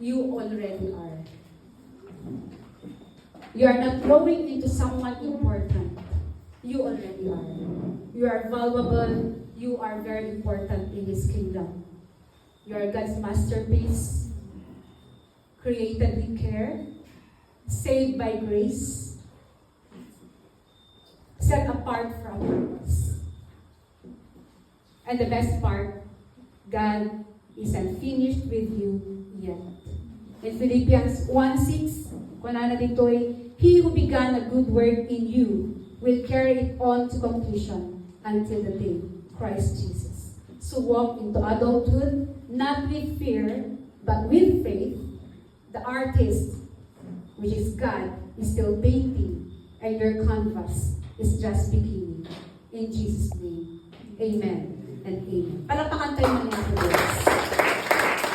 You already are. You are not growing into someone important. You already are. You are valuable. You are very important in His kingdom. You are God's masterpiece, created with care, saved by grace, set apart for a purpose. And the best part, God isn't finished with you yet. In Philippians 1:6, kuna na dito'y, He who began a good work in you will carry it on to completion until the day Christ Jesus. So walk into adulthood, not with fear, but with faith. The artist, which is God, is still painting, and your canvas is just beginning. In Jesus' name, amen and amen. Palakpakan tayo ng mga Diyos.